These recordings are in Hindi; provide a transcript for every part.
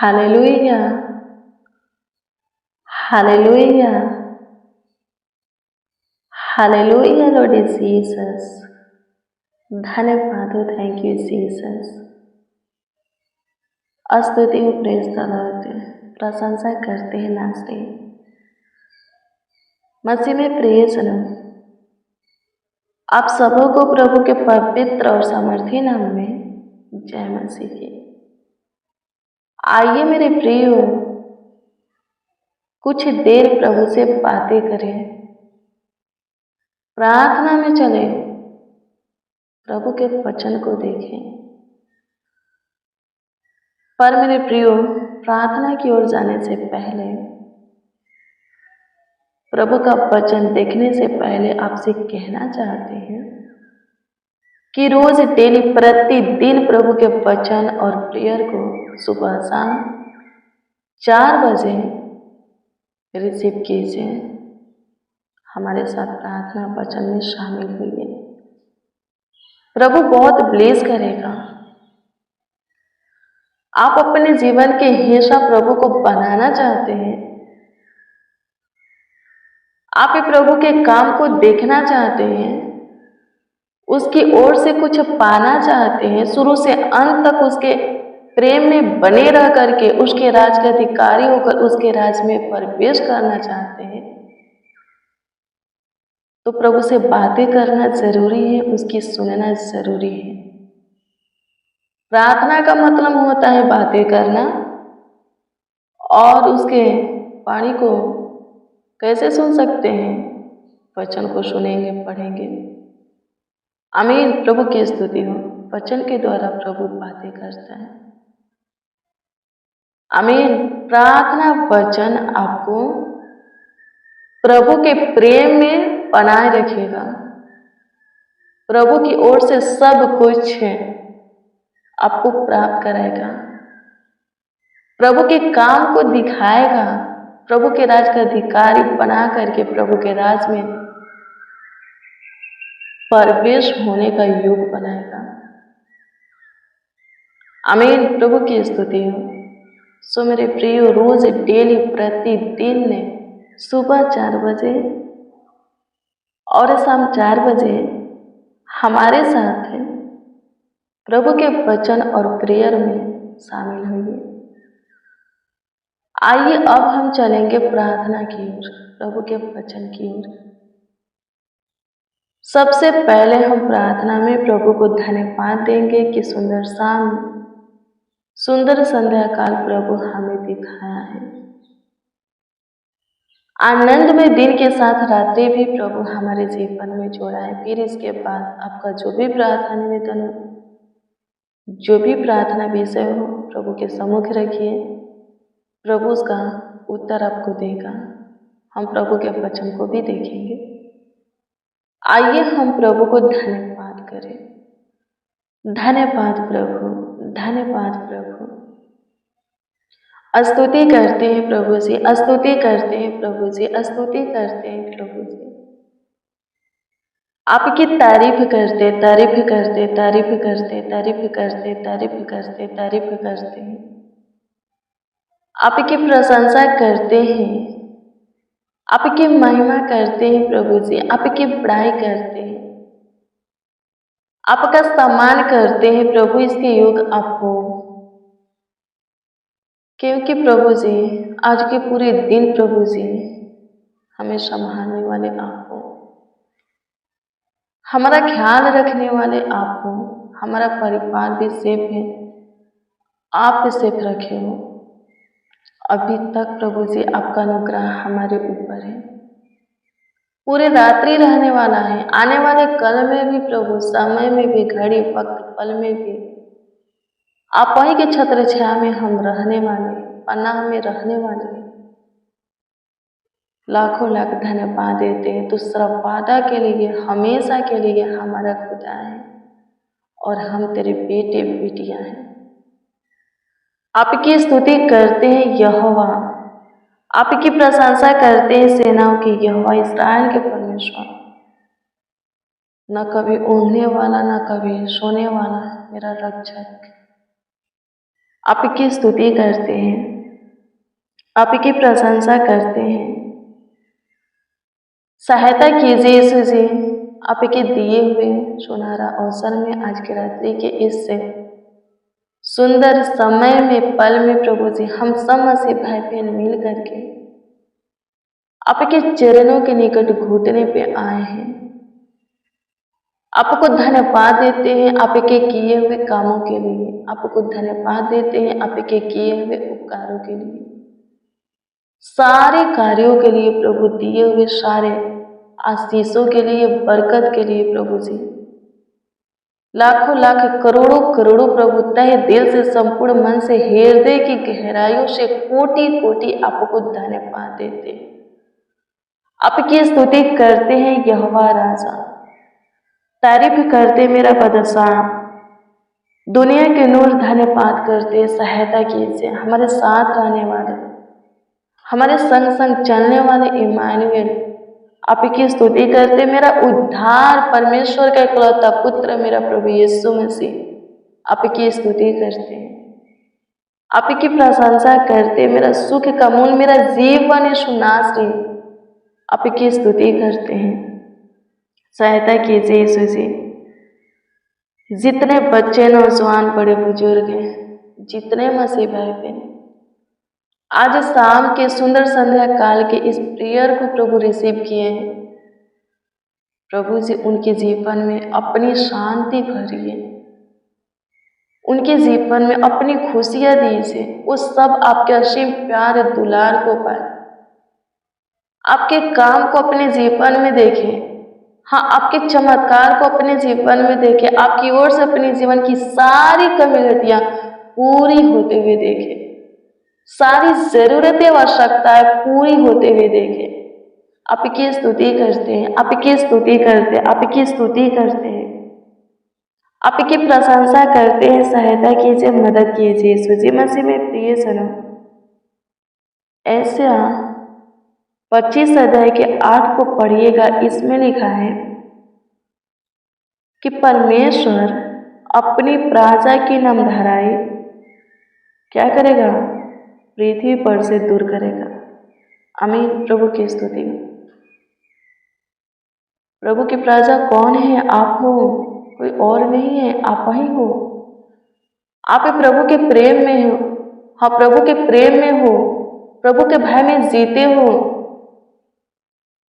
Hallelujah, hallelujah, hallelujah Lord Jesus. धन्यवाद हो, थैंक यू जीसस। स्तुति हो, प्रेज द लॉर्ड। प्रशंसा करते हैं, नाचते हैं मसीह में। प्रेज लो आप सबों को प्रभु के पवित्र और सामर्थी नाम में जय मसीह की। आइए मेरे प्रियो, कुछ देर प्रभु से बातें करें, प्रार्थना में चले, प्रभु के वचन को देखें। पर मेरे प्रियो, प्रार्थना की ओर जाने से पहले, प्रभु का वचन देखने से पहले आपसे कहना चाहते हैं कि रोज डेली प्रतिदिन प्रभु के वचन और प्रेयर को सुबह शाम 4 बजे रिसीव कीजिए। हमारे साथ प्रार्थना वचन में शामिल हुई। प्रभु बहुत ब्लेस करेगा। आप अपने जीवन के हिस्सा प्रभु को बनाना चाहते हैं, आप प्रभु के काम को देखना चाहते हैं, उसकी ओर से कुछ पाना चाहते हैं, शुरू से अंत तक उसके प्रेम में बने रह करके उसके राज के अधिकारी होकर उसके राज में प्रवेश करना चाहते हैं, तो प्रभु से बातें करना जरूरी है, उसकी सुनना जरूरी है। प्रार्थना का मतलब होता है बातें करना। और उसके वाणी को कैसे सुन सकते हैं? वचन को सुनेंगे, पढ़ेंगे। आमीन। प्रभु की स्तुति हो। वचन के द्वारा प्रभु बातें करता है। आमीन। प्रार्थना वचन आपको प्रभु के प्रेम में बनाए रखेगा। प्रभु की ओर से सब कुछ आपको प्राप्त कराएगा, प्रभु के काम को दिखाएगा, प्रभु के राज का अधिकारी बना करके प्रभु के राज में प्रवेश होने का योग बनाएगा। आमीन। प्रभु की स्तुति हो। सो मेरे प्रियो, रोज डेली प्रतिदिन ने सुबह 4 बजे और शाम 4 बजे हमारे साथ प्रभु के वचन और प्रेयर में शामिल होइए। आइए अब हम चलेंगे प्रार्थना की ओर, प्रभु के वचन की ओर। सबसे पहले हम प्रार्थना में प्रभु को धन्यवाद देंगे कि सुंदर शाम, सुंदर संध्या काल प्रभु हमें दिखाया है। आनंद में दिन के साथ रात्रि भी प्रभु हमारे जीवन में जोड़ा है। फिर इसके बाद आपका जो भी प्रार्थना निवेदन हो, जो भी प्रार्थना विषय हो, प्रभु के सम्मुख रखिए। प्रभु उसका उत्तर आपको देगा। हम प्रभु के वचन को भी देखेंगे। आइए हम प्रभु को धन्यवाद करें। धन्यवाद प्रभु, धन्यवाद प्रभु। स्तुति करते हैं प्रभु जी, स्तुति करते हैं प्रभु जी, स्तुति करते हैं प्रभु जी। आपकी तारीफ करते, तारीफ करते, तारीफ करते, तारीफ करते, तारीफ करते, तारीफ करते हैं। आपकी प्रशंसा करते हैं, आपकी महिमा करते हैं प्रभु जी, आपकी बड़ाई करते हैं, आपका सम्मान करते हैं प्रभु। इसके योग आप हो, क्योंकि प्रभु जी आज के पूरे दिन प्रभु जी हमें संभालने वाले आप हो, हमारा ख्याल रखने वाले आप हो। हमारा परिवार भी सेफ है, आप भी सेफ रखे हो। अभी तक प्रभु जी आपका अनुग्रह हमारे ऊपर है, पूरे रात्रि रहने वाला है। आने वाले कल में भी प्रभु, समय में भी, घड़ी वक्त पल में भी आप वहीं के छत्र छाया में हम रहने वाले, पनाह में रहने वाले हैं। लाखों लाख धन्यवाद देते हैं। दूसरा वादा के लिए, हमेशा के लिए हमारा खुदा है और हम तेरे बेटे बेटियां हैं। आपकी स्तुति करते हैं यहोवा, आपकी प्रशंसा करते हैं सेनाओं की यहोवा, इस्राएल के परमेश्वर। न कभी ऊँघने वाला, न कभी सोने वाला, मेरा रक्षक। आपकी स्तुति करते हैं, आपकी प्रशंसा करते हैं। सहायता कीजिए यीशु जी, आपके दिए हुए सुनहरा अवसर में आज की रात्रि के इस सुंदर समय में, पल में प्रभु जी, हम सब मसीह भाई बहन मिल करके आपके चरणों के निकट घुटने पे आए हैं। आपको धन्यवाद देते हैं आपके किए हुए कामों के लिए, आपको धन्यवाद देते हैं आपके किए हुए उपकारों के लिए, सारे कार्यों के लिए प्रभु, दिए हुए सारे आशीषों के लिए, बरकत के लिए प्रभु जी। लाखों लाख करोड़ों करोड़ों प्रभु, तहे दिल से, संपूर्ण मन से, हृदय की गहराइयों से कोटि कोटि आपको धन्यवाद देते हैं। आपकी स्तुति करते हैं यहोवा राजा, तारीफ करते मेरा बादशाह, दुनिया के नूर धन्यवाद करते। सहायता कीजिए हमारे साथ रहने वाले, हमारे संग संग चलने वाले इमानुएल, आपकी स्तुति करते मेरा उद्धार परमेश्वर का इकलौता पुत्र मेरा प्रभु यीशु मसीह, आपकी स्तुति करते हैं, आपकी प्रशंसा करते मेरा सुख का मूल मेरा जीवन यीशु नासरी, आपकी स्तुति करते हैं। सहायता कीजिए यीशु जी, जितने बच्चे, नौजवान, बड़े बुजुर्ग हैं, जितने मसीह भाई बहन आज शाम के सुंदर संध्या काल के इस प्रेयर को प्रभु रिसीव किए हैं, प्रभु जी उनके जीवन में अपनी शांति भरिए, उनके जीवन में अपनी खुशियां दीजिए, वो सब आपके असीम प्यार दुलार को पाए, आपके काम को अपने जीवन में देखें, हाँ, आपके चमत्कार को अपने जीवन में देखें, आपकी ओर से अपने जीवन की सारी कमी घटियां पूरी होते हुए देखें, सारी जरूरतें आवश्यकताएं पूरी होते हुए देखें। आपकी स्तुति करते हैं, आपकी स्तुति करते हैं, आपकी स्तुति करते हैं, आपकी प्रशंसा करते हैं। सहायता कीजिए, मदद कीजिए यीशु जी मसीह में प्रिय सनम। ऐसा 25 अध्याय के 8 को पढ़िएगा, इसमें लिखा है कि परमेश्वर अपनी प्रजा की नामधराई क्या करेगा, पृथ्वी पर से दूर करेगा। आमीन। प्रभु की स्तुति। प्रभु की प्रजा कौन है? आप हो, कोई और नहीं है, आप ही हो। आप प्रभु के प्रेम में हो, हाँ, प्रभु के प्रेम में हो, प्रभु के भय में जीते हो,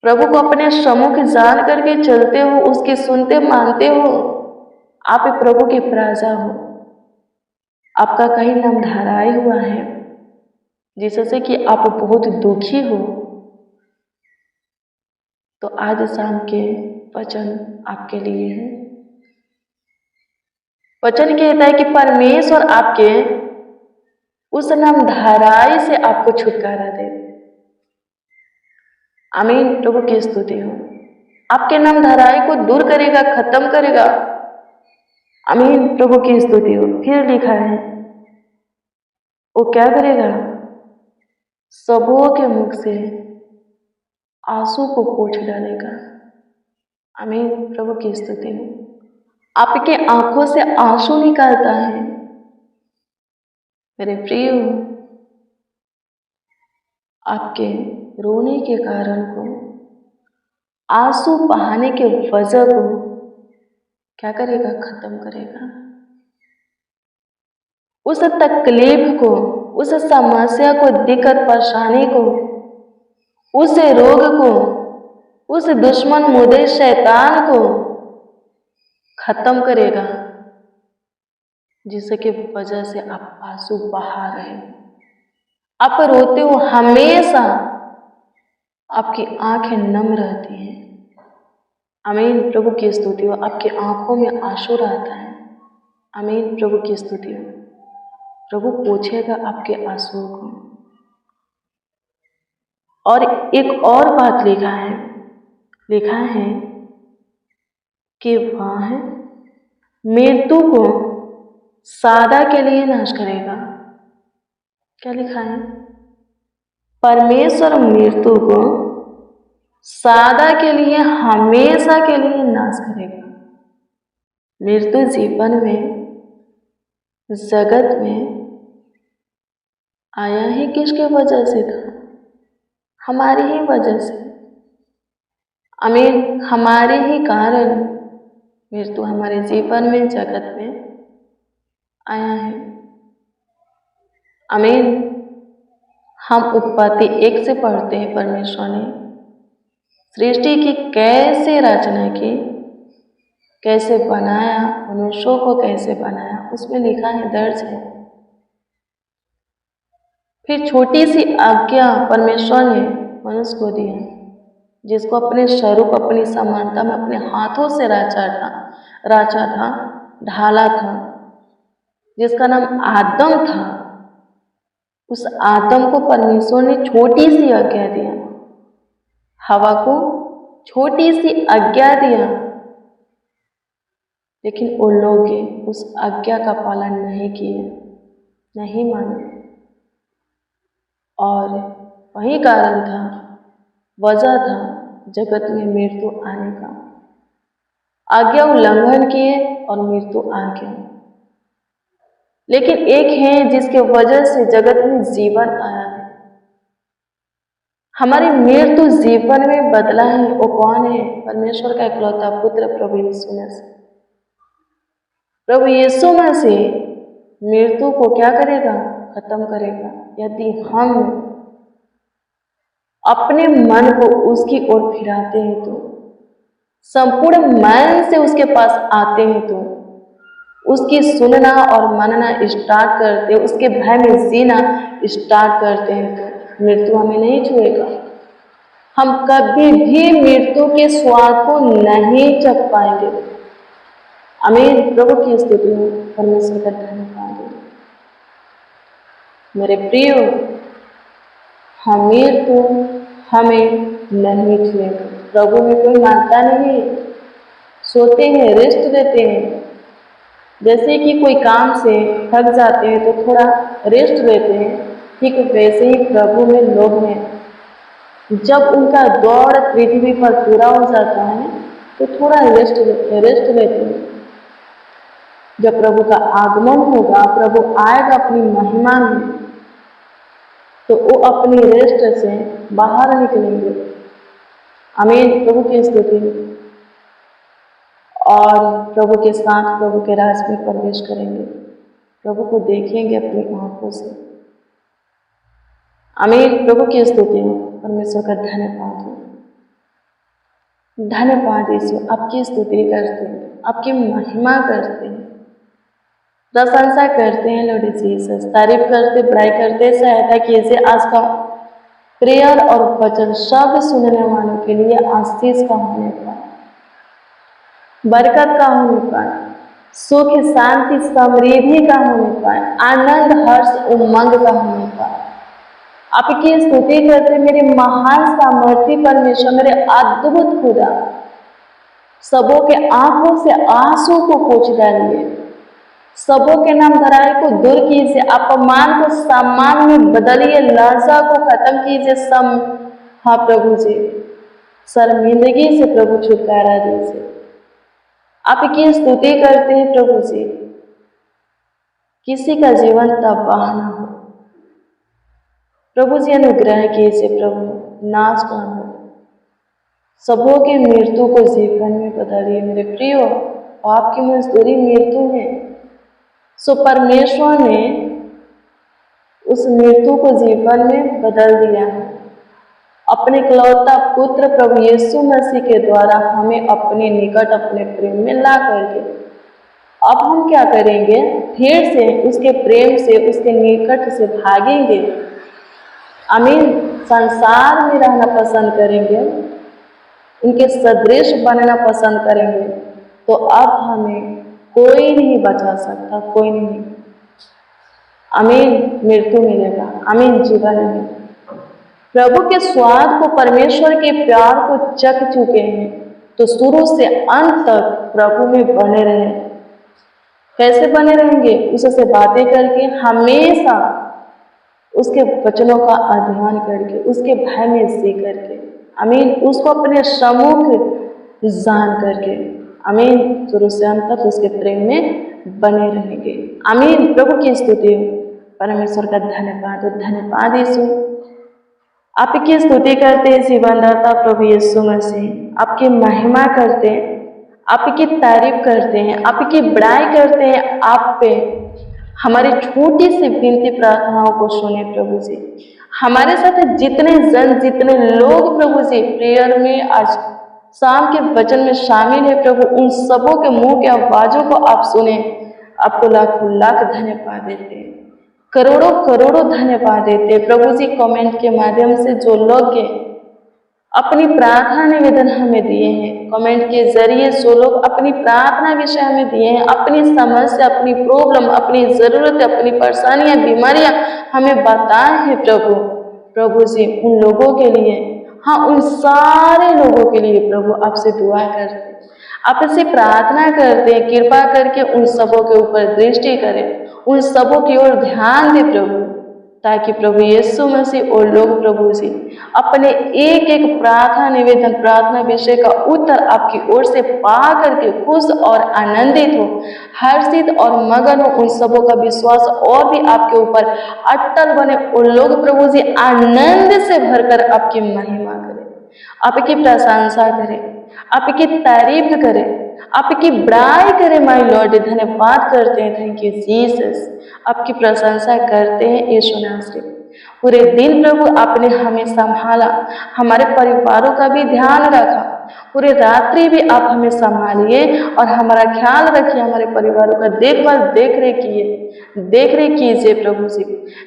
प्रभु को अपने सम्मुख जान करके चलते हो, उसकी सुनते मानते हो। आप प्रभु की प्रजा हो। आपका कहीं नाम धराई हुआ है जिससे कि आप बहुत दुखी हो, तो आज शाम के वचन आपके लिए है। वचन कहता है कि परमेश्वर आपके उस नाम धराई से आपको छुटकारा दे। आमीन। प्रभु की स्तुति हो। आपके नाम धराई को दूर करेगा, खत्म करेगा। आमीन। प्रभु की स्तुति हो। फिर लिखा है वो क्या करेगा? सबों के मुख से आंसू को पोंछ डालेगा। आमीन। प्रभु की स्तुति हो। आपके आंखों से आंसू निकालता है। मेरे प्रिय, आपके रोने के कारण को, आंसू बहाने के वजह को क्या करेगा? खत्म करेगा। उस तकलीफ को, उस समस्या को, दिक्कत परेशानी को, उस रोग को, उस दुश्मन मुद्दे शैतान को खत्म करेगा, जिसके वजह से आप आंसू बहा रहे हो, आप रोते हो, हमेशा आपकी आंखें नम रहती हैं। आमीन। प्रभु की स्तुति हो। आपकी आंखों में आंसू रहता है। आमीन। प्रभु की स्तुति हो। प्रभु पोंछेगा आपके आंसुओं को। और एक और बात लिखा है कि वह मृत्यु को सदा के लिए नाश करेगा। क्या लिखा है? परमेश्वर मृत्यु को सदा के लिए, हमेशा के लिए नाश करेगा। मृत्यु जीवन में, जगत में आया ही किसके वजह से था? हमारी ही वजह से। आमीन। हमारे ही कारण मृत्यु हमारे जीवन में, जगत में आया है। आमीन। हम उत्पत्ति 1 से पढ़ते हैं, परमेश्वर ने सृष्टि की कैसे रचना की, कैसे बनाया, मनुष्यों को कैसे बनाया, उसमें लिखा है, दर्ज है। फिर छोटी सी आज्ञा परमेश्वर ने मनुष्य को दी है, जिसको अपने स्वरूप, अपनी समानता में अपने हाथों से रचा था, ढाला था, जिसका नाम आदम था। उस आदम को परमेश्वर ने छोटी सी आज्ञा दिया, हवा को छोटी सी आज्ञा दिया, लेकिन उन लोग उस आज्ञा का पालन नहीं किए, नहीं माने। और वही कारण था, वजह था जगत में मृत्यु आने का। आज्ञा उल्लंघन किए और मृत्यु आ गया। लेकिन एक है जिसके वजह से जगत में जीवन आया है, हमारी मृत्यु जीवन में बदला है। वो कौन है? परमेश्वर का इकलौता पुत्र प्रभु यीशु मसीह। प्रभु यीशु मसीह मृत्यु को क्या करेगा? खत्म करेगा, यदि हम अपने मन को उसकी ओर फिराते हैं तो, संपूर्ण मन से उसके पास आते हैं तो, उसकी सुनना और मानना स्टार्ट करते, उसके भय में जीना स्टार्ट करते हैं तो मृत्यु हमें नहीं छुएगा। हम कभी भी मृत्यु के स्वाद को नहीं चख पाएंगे। आमीन। प्रभु की स्तुति हो, परमेश्वर का धन्यवाद। मेरे प्रियो, मृत्यु हमें नहीं छुएगा। प्रभु में कोई मानता नहीं। सोते हैं, रेस्ट देते हैं, जैसे कि कोई काम से थक जाते हैं तो थोड़ा रेस्ट लेते हैं, ठीक वैसे ही प्रभु में लोग हैं, जब उनका दौड़ पृथ्वी पर पूरा हो जाता है तो थोड़ा रेस्ट लेते हैं। जब प्रभु का आगमन होगा, प्रभु आएगा अपनी महिमा में, तो वो अपनी रेस्ट से बाहर निकलेंगे। आमीन। प्रभु की स्तुति। और प्रभु के साथ प्रभु के राज में प्रवेश करेंगे, प्रभु को देखेंगे अपनी आंखों से। आमीन। प्रभु की स्तुति हो, परमेश्वर का धन्यवाद हो। धन्यवाद यीशु, आपकी स्तुति करते हैं, आपकी महिमा करते हैं, प्रशंसा करते हैं। लॉर्ड जीसस, तारीफ करते, बड़ाई करते, सहायता कीजिए। आज का प्रेयर और वचन सब सुनने वालों के लिए आशीष का होने पाए, बरकत का होने पाए, सुख, शांति, समृद्धि का होने पाए, आनंद, हर्ष, उमंग का होने पाए। आपकी स्तुति करते मेरे महान सामर्थी परमेश्वर, मेरे अद्भुत खुदा, सबों के आंखों से आंसू को पोंछ डालिए, सबों के नाम धराए को दूर कीजिए, अपमान को सम्मान में बदलिए, लज्जा को खत्म कीजिए। हाँ प्रभु जी, शर्मिंदगी से प्रभु छुटकारा दीजिए। आपकी स्तुति करते हैं प्रभु जी, किसी का जीवन तबाह न हो। प्रभु जी अनुग्रह कीजिए, प्रभु नाश न हो, सबों की मृत्यु को जीवन में बदलिए। मेरे प्रियो, आपकी मजदूरी मृत्यु है, सो परमेश्वर ने उस मृत्यु को जीवन में बदल दिया है। अपने इकलौता पुत्र प्रभु यीशु मसीह के द्वारा हमें अपने निकट, अपने प्रेम में ला करके, अब हम क्या करेंगे? फिर से उसके प्रेम से, उसके निकट से भागेंगे। आमीन। संसार में रहना पसंद करेंगे, उनके सदृश बनना पसंद करेंगे, तो अब हमें कोई नहीं बचा सकता, कोई नहीं। आमीन। मृत्यु मिलेगा, आमीन, जीवन नहीं। प्रभु के स्वाद को, परमेश्वर के प्यार को चख चुके हैं, तो शुरू से अंत तक प्रभु में बने रहें। कैसे बने रहेंगे? उससे बातें करके, हमेशा उसके वचनों का अध्ययन करके, उसके भय में जी करके, आमीन, उसको अपने सम्मुख जान करके, आमीन, शुरू से अंत तक उसके प्रेम में बने रहेंगे। आमीन। प्रभु की स्तुति हो, परमेश्वर का धन्यवाद हो, धन्यवाद यीशु। आपकी स्तुति करते हैं जीवनदाता प्रभु यीशु मसीह, आपकी महिमा करते हैं, आपकी तारीफ करते हैं, आपकी बड़ाई करते हैं। आप पे हमारी छोटी सी विनती प्रार्थनाओं को सुने प्रभु जी। हमारे साथ जितने जन, जितने लोग प्रभु जी प्रेयर में आज शाम के वचन में शामिल है प्रभु, उन सबों के मुंह के आवाजों को आप सुने। आपको लाखों लाख धन्यवाद देते हैं, करोड़ों करोड़ों धन्यवाद देते हैं प्रभु जी। कमेंट के माध्यम से जो लोग अपनी प्रार्थना निवेदन हमें दिए हैं, कमेंट के जरिए जो लोग अपनी प्रार्थना विषय हमें दिए हैं, अपनी समस्या, अपनी प्रॉब्लम, अपनी जरूरत, अपनी परेशानियां, बीमारियां हमें बताए हैं प्रभु जी, उन लोगों के लिए, हाँ उन सारे लोगों के लिए प्रभु आपसे दुआ करते हैं, आपसे प्रार्थना करते हैं, कृपा करके उन सबों के ऊपर दृष्टि करें, उन सबों की ओर ध्यान दे प्रभु, ताकि प्रभु यीशु मसीह और लोग प्रभु जी अपने एक एक प्रार्थना निवेदन, प्रार्थना विषय का उत्तर आपकी ओर से पा करके खुश और आनंदित हो, हर्षित और मगन हो। उन सबों का विश्वास और भी आपके ऊपर अटल बने और लोग प्रभु जी आनंद से भरकर आपकी महिमा करें, आपकी प्रशंसा करें, आपकी तारीफ करें, आपकी बड़ाई करें। माय लॉर्ड, धन्यवाद करते हैं, थैंक यू जीसस, आपकी प्रशंसा करते हैं यीशु नासरी। पूरे दिन प्रभु आपने हमें संभाला, हमारे परिवारों का भी ध्यान रखा, पूरे रात्रि भी आप हमें संभालिए और हमारा ख्याल रखिए, हमारे परिवारों का देखभाल, देख रेख कीजिए प्रभु जी।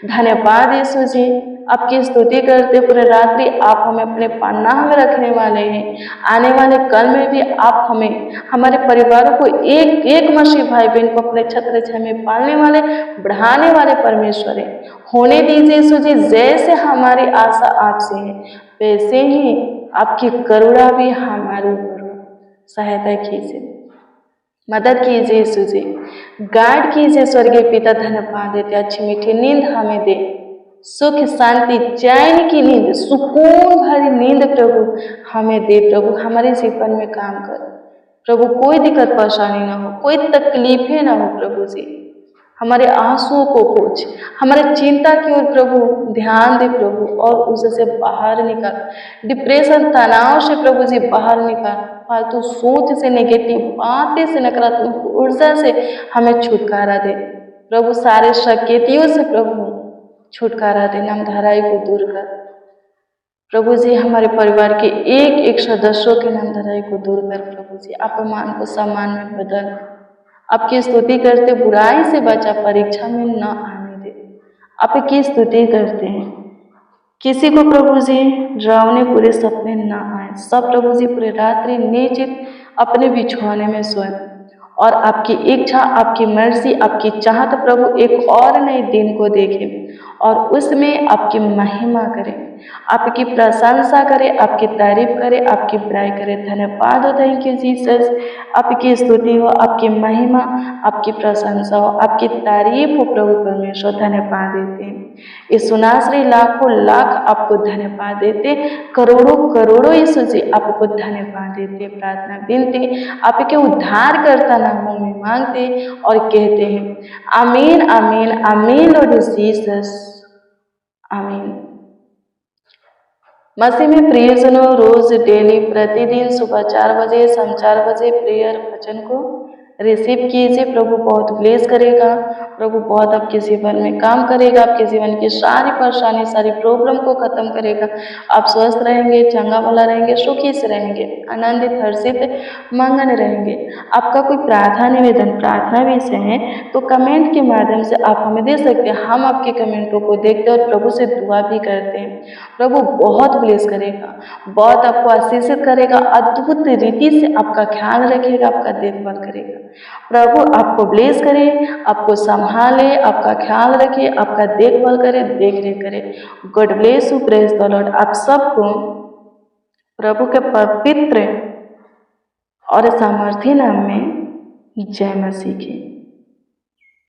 धन्यवाद यीशु जी, आपकी स्तुति करते पूरे रात्रि आप हमें अपने पनाह में रखने वाले हैं। आने वाले कल में भी आप हमें, हमारे परिवारों को एक एक मसीह भाई बहन को अपने छत्र छाया में पालने वाले, बढ़ाने वाले परमेश्वर है। होने दीजिए यीशु जी, जैसे हमारी आशा आपसे है वैसे ही आपकी करुणा भी हमारे ऊपर हो। सहायता कीजिए, मदद कीजिए यीशु जी, गाइड कीजिए स्वर्गीय पिता। धन्यवाद देते, अच्छी मीठी नींद हमें दे, सुख शांति चैन की नींद, सुकून भरी नींद प्रभु हमें दे। प्रभु हमारे जीवन में काम कर प्रभु, कोई दिक्कत परेशानी ना हो, कोई तकलीफें ना हो प्रभु जी। हमारे आंसुओं को पोंछ, हमारे चिंता की ओर प्रभु ध्यान दे प्रभु, और उससे बाहर निकाल, डिप्रेशन तनाव से प्रभु जी बाहर निकाल, फालतू सोच से, नेगेटिव बातें से, नकारात्मक ऊर्जा से हमें छुटकारा दे प्रभु, सारे शक्तियों से प्रभु छुटकारा दे, नामधराई को दूर कर प्रभु जी। हमारे परिवार के एक एक सदस्यों के नामधराई को दूर कर प्रभु जी, अपमान को सम्मान में बदल, आपकी स्तुति करते बुराई से बचा, परीक्षा में न आने दे। आपकी स्तुति करते हैं, किसी को प्रभु जी डरावने पूरे सपने न आए, सब प्रभु जी पूरे रात्रि निश्चित अपने बिछौने में सोए और आपकी इच्छा, आपकी मर्जी, आपकी चाहत प्रभु एक और नए दिन को देखें और उसमें आपकी महिमा करें, आपकी प्रशंसा करें, आपकी तारीफ करें, आपकी बड़ाई करें। धन्यवाद हो, थैंक यू जीसस, आपकी स्तुति हो, आपकी महिमा, आपकी प्रशंसा हो, आपकी तारीफ हो प्रभु परमेश्वर। धन्यवाद देते हैं यीशु नासरी, लाखों लाख आपको धन्यवाद देते, करोड़ों करोड़ों यीशु जी आपको धन्यवाद देते। प्रार्थना विनती आपके उद्धार करता नामों में मांगते और कहते हैं आमीन आमीन आमीन लॉर्ड जीसस, आमीन। मसीह में प्रियजनों, रोज डेली प्रतिदिन सुबह 4 बजे, शाम 4 बजे प्रेयर वचन को रिसीव कीजिए। प्रभु बहुत ब्लेस करेगा, प्रभु बहुत आपके जीवन में काम करेगा, आपके जीवन की सारी परेशानी, सारी प्रॉब्लम को खत्म करेगा। आप स्वस्थ रहेंगे, चंगा भला रहेंगे, सुखी से रहेंगे, आनंदित, हर्षित, मगन रहेंगे। आपका कोई प्रार्थना निवेदन, प्रार्थना विषय है तो कमेंट के माध्यम से आप हमें दे सकते हैं। हम आपके कमेंटों को देखते हैं और प्रभु से दुआ भी करते हैं। प्रभु बहुत ब्लेस करेगा, बहुत आपको आशीषित करेगा, अद्भुत रीति से आपका ख्याल रखेगा, आपका देखभाल करेगा। प्रभु आपको ब्लेस करे, आपको संभाले, आपका ख्याल रखे, आपका देखभाल करे, देख रेख करे। God bless you, praise the Lord. आप सबको प्रभु के पवित्र और सामर्थ्य नाम में जय मसीह की।